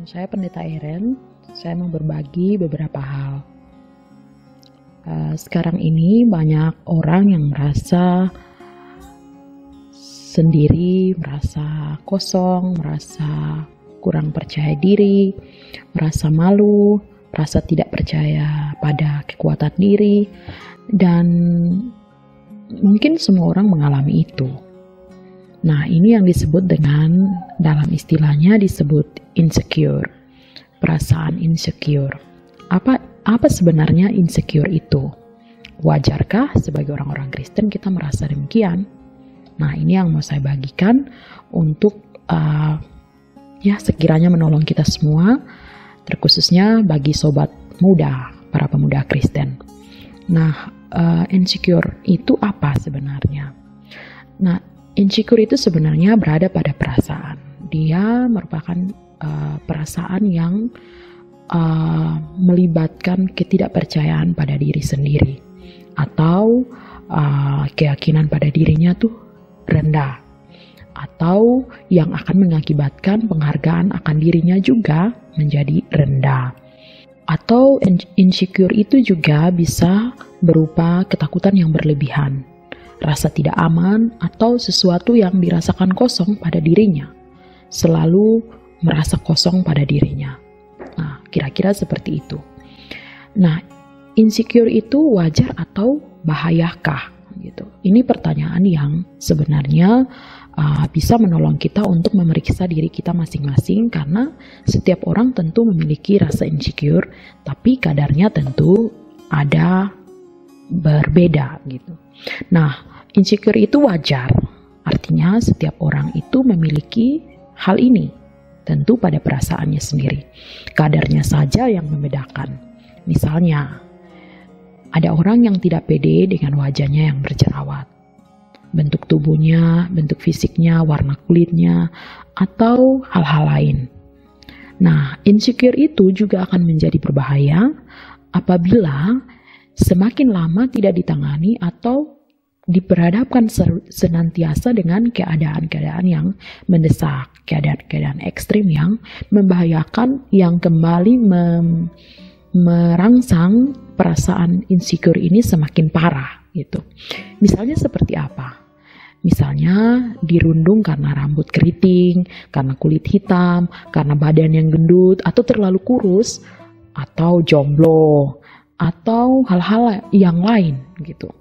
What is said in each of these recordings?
Saya Pendeta Eren, saya mau berbagi beberapa hal. Sekarang ini banyak orang yang merasa sendiri, merasa kosong, merasa kurang percaya diri, merasa malu, merasa tidak percaya pada kekuatan diri, dan mungkin semua orang mengalami itu. Nah, ini yang disebut dengan, dalam istilahnya disebut insecure, perasaan insecure. Apa sebenarnya insecure itu? Wajarkah sebagai orang-orang Kristen kita merasa demikian? Nah, ini yang mau saya bagikan untuk sekiranya menolong kita semua, terkhususnya bagi sobat muda, para pemuda Kristen. Nah, insecure itu apa sebenarnya? Nah, insecure itu sebenarnya berada pada perasaan. Dia merupakan perasaan yang melibatkan ketidakpercayaan pada diri sendiri, atau keyakinan pada dirinya tuh rendah, atau yang akan mengakibatkan penghargaan akan dirinya juga menjadi rendah. Atau insecure itu juga bisa berupa ketakutan yang berlebihan, rasa tidak aman, atau sesuatu yang dirasakan kosong pada dirinya, selalu merasa kosong pada dirinya. Nah, kira-kira seperti itu. Nah, insecure itu wajar atau bahayakah? Gitu. Ini pertanyaan yang sebenarnya bisa menolong kita untuk memeriksa diri kita masing-masing, karena setiap orang tentu memiliki rasa insecure, tapi kadarnya tentu ada berbeda gitu. Nah, insecure itu wajar, artinya setiap orang itu memiliki hal ini, tentu pada perasaannya sendiri. Kadarnya saja yang membedakan. Misalnya, ada orang yang tidak pede dengan wajahnya yang berjerawat, bentuk tubuhnya, bentuk fisiknya, warna kulitnya, atau hal-hal lain. Nah, insecure itu juga akan menjadi berbahaya apabila semakin lama tidak ditangani atau diperhadapkan senantiasa dengan keadaan-keadaan yang mendesak, keadaan-keadaan ekstrim yang membahayakan, yang kembali merangsang perasaan insecure ini semakin parah gitu. Misalnya seperti apa? Misalnya dirundung karena rambut keriting, karena kulit hitam, karena badan yang gendut atau terlalu kurus, atau jomblo, atau hal-hal yang lain gitu.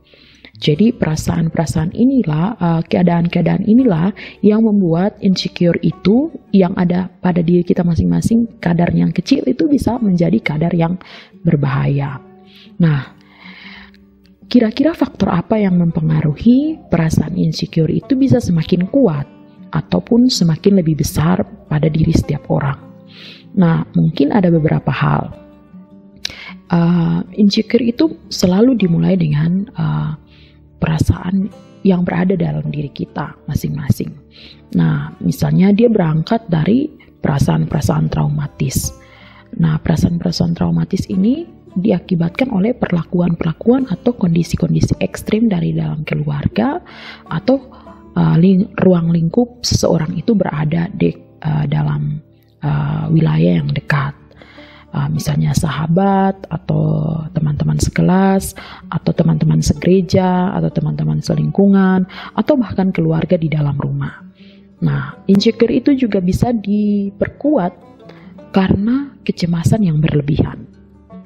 Jadi perasaan-perasaan inilah, keadaan-keadaan inilah yang membuat insecure itu yang ada pada diri kita masing-masing, kadar yang kecil itu bisa menjadi kadar yang berbahaya. Nah, kira-kira faktor apa yang mempengaruhi perasaan insecure itu bisa semakin kuat ataupun semakin lebih besar pada diri setiap orang? Nah, mungkin ada beberapa hal. Insecure itu selalu dimulai dengan perasaan yang berada dalam diri kita masing-masing. Nah, misalnya dia berangkat dari perasaan-perasaan traumatis. Nah, perasaan-perasaan traumatis ini diakibatkan oleh perlakuan-perlakuan atau kondisi-kondisi ekstrim dari dalam keluarga atau ruang lingkup seseorang itu berada di dalam wilayah yang dekat. Misalnya sahabat, atau teman-teman sekelas, atau teman-teman segereja, atau teman-teman selingkungan, atau bahkan keluarga di dalam rumah. Nah, insecure itu juga bisa diperkuat karena kecemasan yang berlebihan.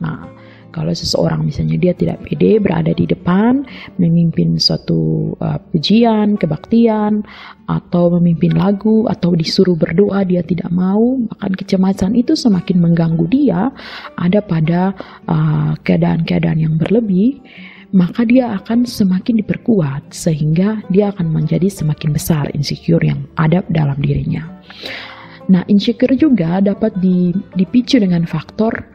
Nah, kalau seseorang misalnya dia tidak pede berada di depan, memimpin suatu pujian, kebaktian, atau memimpin lagu, atau disuruh berdoa dia tidak mau, bahkan kecemasan itu semakin mengganggu dia ada pada keadaan-keadaan yang berlebih, maka dia akan semakin diperkuat sehingga dia akan menjadi semakin besar insecure yang ada dalam dirinya. Nah, insecure juga dapat dipicu dengan faktor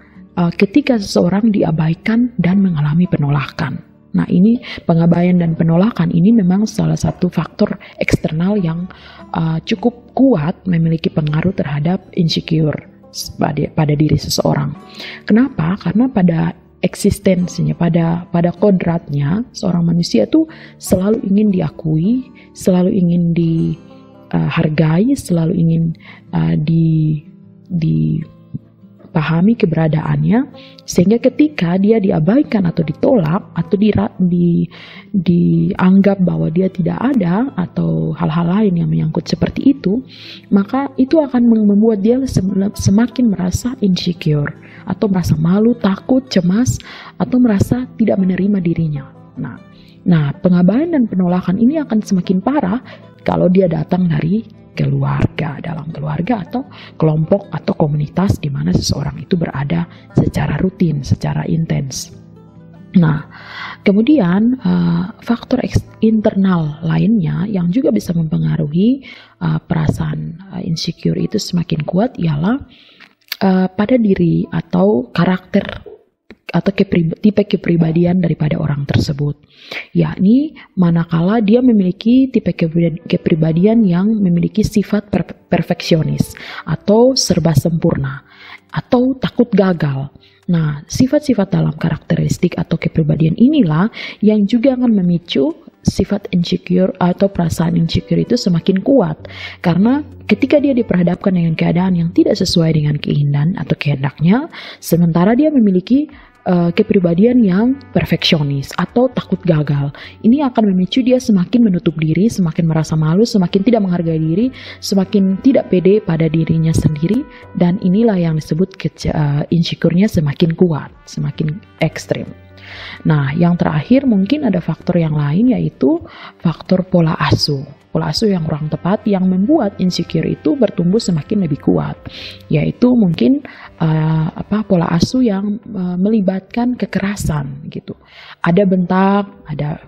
ketika seseorang diabaikan dan mengalami penolakan. Nah, ini pengabaian dan penolakan ini memang salah satu faktor eksternal yang cukup kuat memiliki pengaruh terhadap insecure pada diri seseorang. Kenapa? Karena pada eksistensinya, pada kodratnya seorang manusia itu selalu ingin diakui, selalu ingin dihargai, selalu ingin dipahami keberadaannya, sehingga ketika dia diabaikan atau ditolak atau dianggap bahwa dia tidak ada atau hal-hal lain yang menyangkut seperti itu, maka itu akan membuat dia semakin merasa insecure atau merasa malu, takut, cemas, atau merasa tidak menerima dirinya. Nah, pengabaian dan penolakan ini akan semakin parah kalau dia datang dari keluarga, dalam keluarga atau kelompok atau komunitas di mana seseorang itu berada secara rutin, secara intens. Nah, kemudian faktor internal lainnya yang juga bisa mempengaruhi perasaan insecure itu semakin kuat ialah pada diri atau karakter atau tipe kepribadian daripada orang tersebut, yakni manakala dia memiliki tipe kepribadian yang memiliki sifat perfeksionis atau serba sempurna atau takut gagal. Nah, sifat-sifat dalam karakteristik atau kepribadian inilah yang juga akan memicu sifat insecure atau perasaan insecure itu semakin kuat, karena ketika dia diperhadapkan dengan keadaan yang tidak sesuai dengan keinginan atau kehendaknya, sementara dia memiliki kepribadian yang perfeksionis atau takut gagal, ini akan memicu dia semakin menutup diri, semakin merasa malu, semakin tidak menghargai diri, semakin tidak pede pada dirinya sendiri, dan inilah yang disebut insecure-nya semakin kuat, semakin ekstrim. Nah, yang terakhir mungkin ada faktor yang lain, yaitu faktor pola asuh. Pola asuh yang kurang tepat yang membuat insecure itu bertumbuh semakin lebih kuat, yaitu mungkin pola asuh yang melibatkan kekerasan gitu. Ada bentak, ada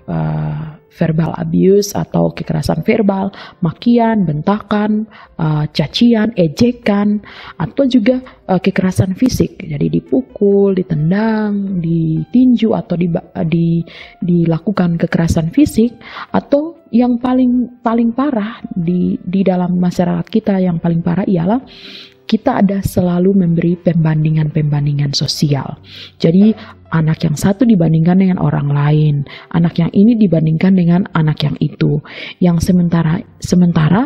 verbal abuse atau kekerasan verbal, makian, bentakan, cacian, ejekan, atau juga kekerasan fisik. Jadi dipukul, ditendang, ditinju atau dilakukan kekerasan fisik, atau yang paling parah di dalam masyarakat kita, yang paling parah ialah kita ada selalu memberi pembandingan sosial. Jadi anak yang satu dibandingkan dengan orang lain, anak yang ini dibandingkan dengan anak yang itu. Yang sementara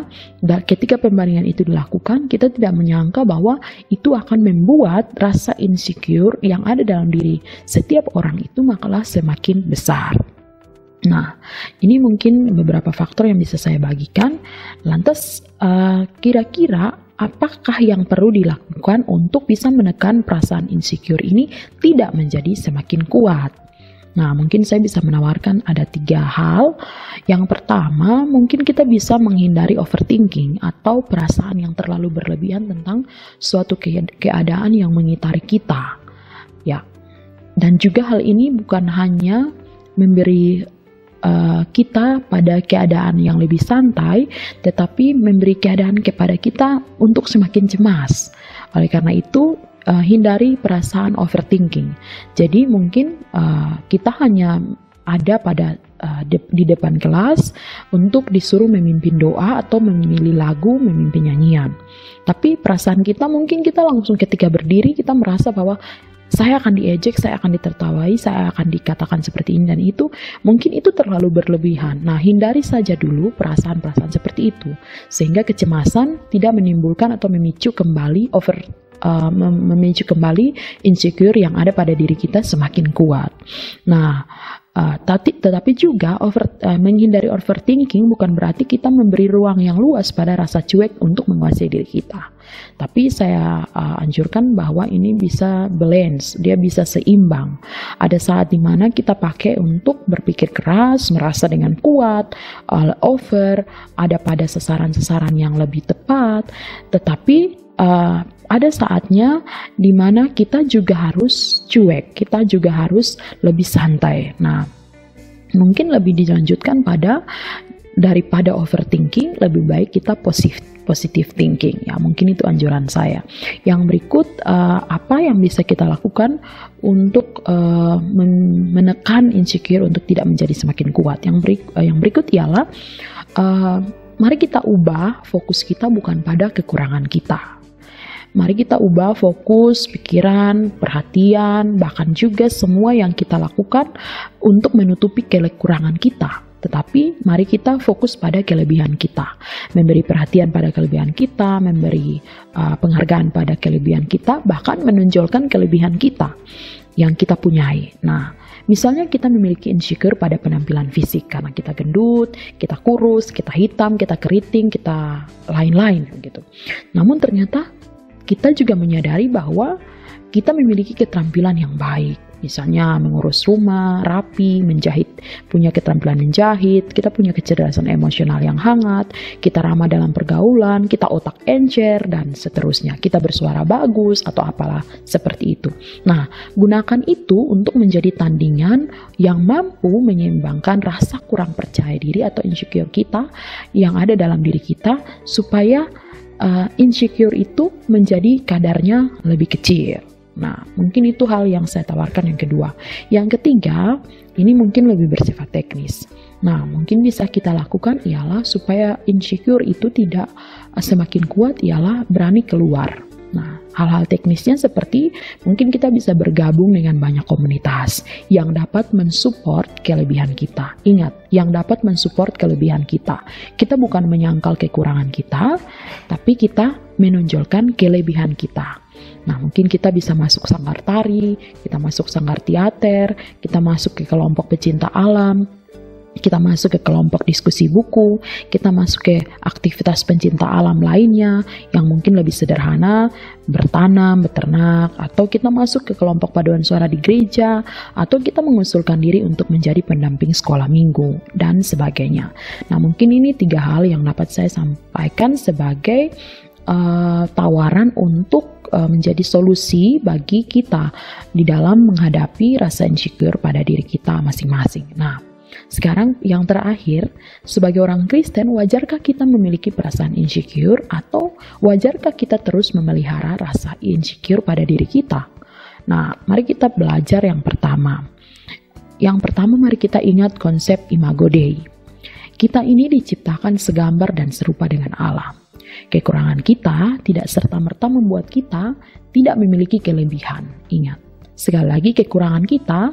ketika pembandingan itu dilakukan, kita tidak menyangka bahwa itu akan membuat rasa insecure yang ada dalam diri setiap orang itu makalah semakin besar. Nah, ini mungkin beberapa faktor yang bisa saya bagikan. Lantas, kira-kira apakah yang perlu dilakukan untuk bisa menekan perasaan insecure ini tidak menjadi semakin kuat? Nah, mungkin saya bisa menawarkan ada 3 hal. Yang pertama, mungkin kita bisa menghindari overthinking atau perasaan yang terlalu berlebihan tentang suatu keadaan yang mengitari kita. Ya, dan juga hal ini bukan hanya memberi kita pada keadaan yang lebih santai, tetapi memberi keadaan kepada kita untuk semakin cemas. Oleh karena itu, hindari perasaan overthinking. Jadi mungkin kita hanya ada di depan kelas untuk disuruh memimpin doa atau memilih lagu, memimpin nyanyian. Tapi perasaan kita mungkin kita langsung ketika berdiri kita merasa bahwa saya akan diejek, saya akan ditertawai, saya akan dikatakan seperti ini dan itu. Mungkin itu terlalu berlebihan. Nah, hindari saja dulu perasaan-perasaan seperti itu, sehingga kecemasan tidak menimbulkan atau memicu kembali insecure yang ada pada diri kita semakin kuat. Nah, tetapi juga menghindari overthinking bukan berarti kita memberi ruang yang luas pada rasa cuek untuk menguasai diri kita. Tapi saya anjurkan bahwa ini bisa balance, dia bisa seimbang. Ada saat dimana kita pakai untuk berpikir keras, merasa dengan kuat, all over, ada pada sasaran-sasaran yang lebih tepat, tetapi ada saatnya di mana kita juga harus cuek, kita juga harus lebih santai. Nah, mungkin lebih dilanjutkan daripada overthinking, lebih baik kita positive thinking. Ya, mungkin itu anjuran saya. Yang berikut, apa yang bisa kita lakukan untuk menekan insecure untuk tidak menjadi semakin kuat. Yang berikut ialah, mari kita ubah fokus kita bukan pada kekurangan kita. Mari kita ubah fokus, pikiran, perhatian, bahkan juga semua yang kita lakukan untuk menutupi kekurangan kita. tetapi mari kita fokus pada kelebihan kita, memberi perhatian pada kelebihan kita, memberi penghargaan pada kelebihan kita, bahkan menonjolkan kelebihan kita yang kita punyai. Nah, misalnya kita memiliki insecure pada penampilan fisik karena kita gendut, kita kurus, kita hitam, kita keriting, kita lain-lain gitu. Namun ternyata kita juga menyadari bahwa kita memiliki keterampilan yang baik. Misalnya mengurus rumah, rapi, menjahit, punya keterampilan menjahit, kita punya kecerdasan emosional yang hangat, kita ramah dalam pergaulan, kita otak encer, dan seterusnya. Kita bersuara bagus atau apalah seperti itu. Nah, gunakan itu untuk menjadi tandingan yang mampu menyeimbangkan rasa kurang percaya diri atau insecure kita yang ada dalam diri kita, supaya insecure itu menjadi kadarnya lebih kecil. Nah, mungkin itu hal yang saya tawarkan yang kedua. Yang ketiga, ini mungkin lebih bersifat teknis. Nah, mungkin bisa kita lakukan ialah supaya insecure itu tidak semakin kuat, ialah berani keluar. Nah, hal-hal teknisnya seperti mungkin kita bisa bergabung dengan banyak komunitas yang dapat mensupport kelebihan kita. Ingat, yang dapat mensupport kelebihan kita. Kita bukan menyangkal kekurangan kita, tapi kita menonjolkan kelebihan kita. Nah, mungkin kita bisa masuk sanggar tari, kita masuk sanggar teater, kita masuk ke kelompok pecinta alam, kita masuk ke kelompok diskusi buku, kita masuk ke aktivitas pencinta alam lainnya yang mungkin lebih sederhana, bertanam, beternak, atau kita masuk ke kelompok paduan suara di gereja, atau kita mengusulkan diri untuk menjadi pendamping sekolah minggu, dan sebagainya. Nah, mungkin ini 3 hal yang dapat saya sampaikan sebagai tawaran untuk menjadi solusi bagi kita di dalam menghadapi rasa insecure pada diri kita masing-masing. Nah, sekarang yang terakhir, sebagai orang Kristen, wajarkah kita memiliki perasaan insecure atau wajarkah kita terus memelihara rasa insecure pada diri kita? Nah, mari kita belajar yang pertama. Yang pertama, mari kita ingat konsep Imago Dei. Kita ini diciptakan segambar dan serupa dengan Allah. Kekurangan kita tidak serta-merta membuat kita tidak memiliki kelebihan. Ingat, sekali lagi, kekurangan kita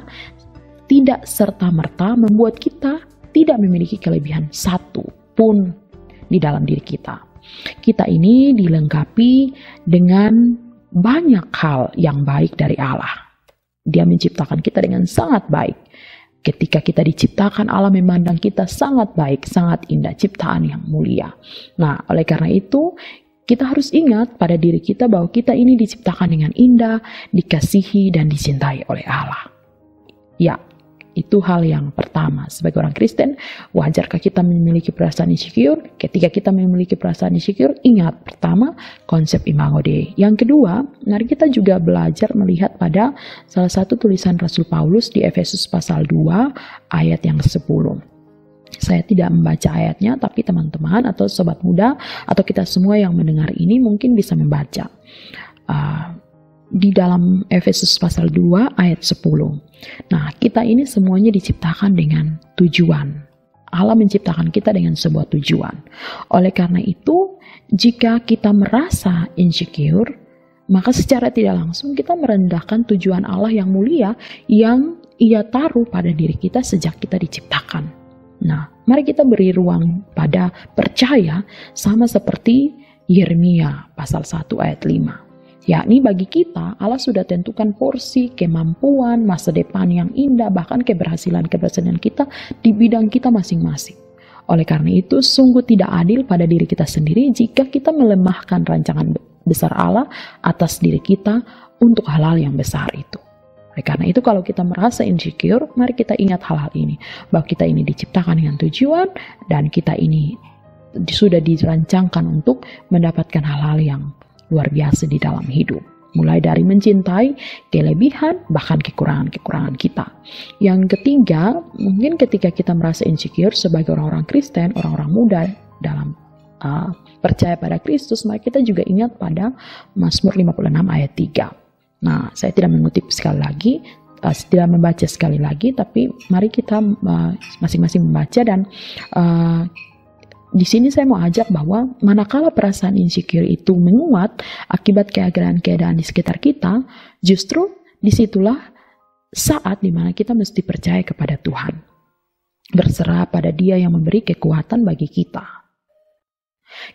tidak serta-merta membuat kita tidak memiliki kelebihan satu pun di dalam diri kita. Kita ini dilengkapi dengan banyak hal yang baik dari Allah. Dia menciptakan kita dengan sangat baik. Ketika kita diciptakan, Allah memandang kita sangat baik, sangat indah, ciptaan yang mulia. Nah, oleh karena itu, kita harus ingat pada diri kita bahwa kita ini diciptakan dengan indah, dikasihi, dan dicintai oleh Allah. Ya, itu hal yang pertama. Sebagai orang Kristen, wajarkah kita memiliki perasaan insecure? Ketika kita memiliki perasaan insecure, ingat, pertama, konsep Imago Dei. Yang kedua, mari kita juga belajar melihat pada salah satu tulisan Rasul Paulus di Efesus pasal 2, ayat yang 10. Saya tidak membaca ayatnya, tapi teman-teman atau sobat muda, atau kita semua yang mendengar ini mungkin bisa membaca. Di dalam Efesus pasal 2 ayat 10. Nah, kita ini semuanya diciptakan dengan tujuan. Allah menciptakan kita dengan sebuah tujuan. Oleh karena itu, jika kita merasa insecure, maka secara tidak langsung kita merendahkan tujuan Allah yang mulia yang Ia taruh pada diri kita sejak kita diciptakan. Nah, mari kita beri ruang pada percaya sama seperti Yeremia pasal 1 ayat 5. Yakni bagi kita, Allah sudah tentukan porsi, kemampuan, masa depan yang indah, bahkan keberhasilan kita di bidang kita masing-masing. Oleh karena itu, sungguh tidak adil pada diri kita sendiri jika kita melemahkan rancangan besar Allah atas diri kita untuk hal-hal yang besar itu. Oleh karena itu, kalau kita merasa insecure, mari kita ingat hal-hal ini. Bahwa kita ini diciptakan dengan tujuan, dan kita ini sudah dirancangkan untuk mendapatkan hal-hal yang luar biasa di dalam hidup. Mulai dari mencintai kelebihan, bahkan kekurangan-kekurangan kita. Yang ketiga, mungkin ketika kita merasa insecure sebagai orang-orang Kristen, orang-orang muda dalam percaya pada Kristus, maka kita juga ingat pada Mazmur 56 ayat 3. Nah, saya tidak mengutip sekali lagi, tidak membaca sekali lagi, tapi mari kita masing-masing membaca. Dan di sini saya mau ajak bahwa manakala perasaan insecure itu menguat akibat keadaan-keadaan di sekitar kita, justru disitulah saat dimana kita mesti percaya kepada Tuhan. berserah pada Dia yang memberi kekuatan bagi kita.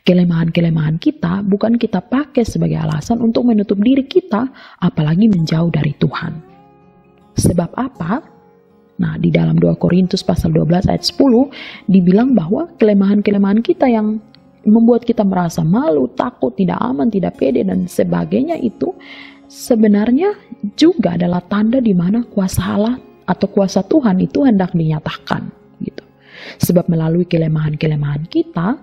Kelemahan-kelemahan kita bukan kita pakai sebagai alasan untuk menutup diri kita, apalagi menjauh dari Tuhan. Sebab apa? Nah, di dalam 2 Korintus pasal 12 ayat 10 dibilang bahwa kelemahan-kelemahan kita yang membuat kita merasa malu, takut, tidak aman, tidak pede dan sebagainya itu sebenarnya juga adalah tanda di mana kuasa Allah atau kuasa Tuhan itu hendak dinyatakan gitu. Sebab melalui kelemahan-kelemahan kita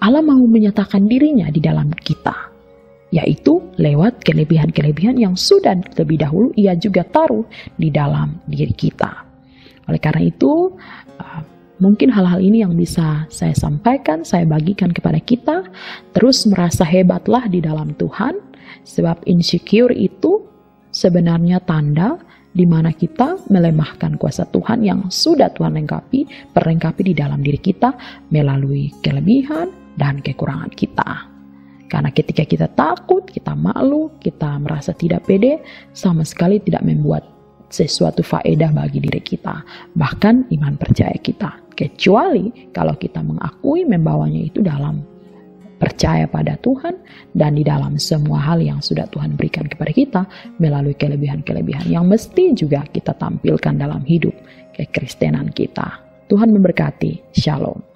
Allah mau menyatakan dirinya di dalam kita, yaitu lewat kelebihan-kelebihan yang sudah lebih dahulu Ia juga taruh di dalam diri kita. Oleh karena itu, mungkin hal-hal ini yang bisa saya sampaikan, saya bagikan kepada kita. Terus merasa hebatlah di dalam Tuhan, sebab insecure itu sebenarnya tanda di mana kita melemahkan kuasa Tuhan yang sudah Tuhan perlengkapi di dalam diri kita melalui kelebihan dan kekurangan kita. Karena ketika kita takut, kita malu, kita merasa tidak pede, sama sekali tidak membuat sesuatu faedah bagi diri kita, bahkan iman percaya kita. Kecuali kalau kita mengakui membawanya itu dalam percaya pada Tuhan dan di dalam semua hal yang sudah Tuhan berikan kepada kita melalui kelebihan-kelebihan yang mesti juga kita tampilkan dalam hidup kekristenan kita. Tuhan memberkati. Shalom.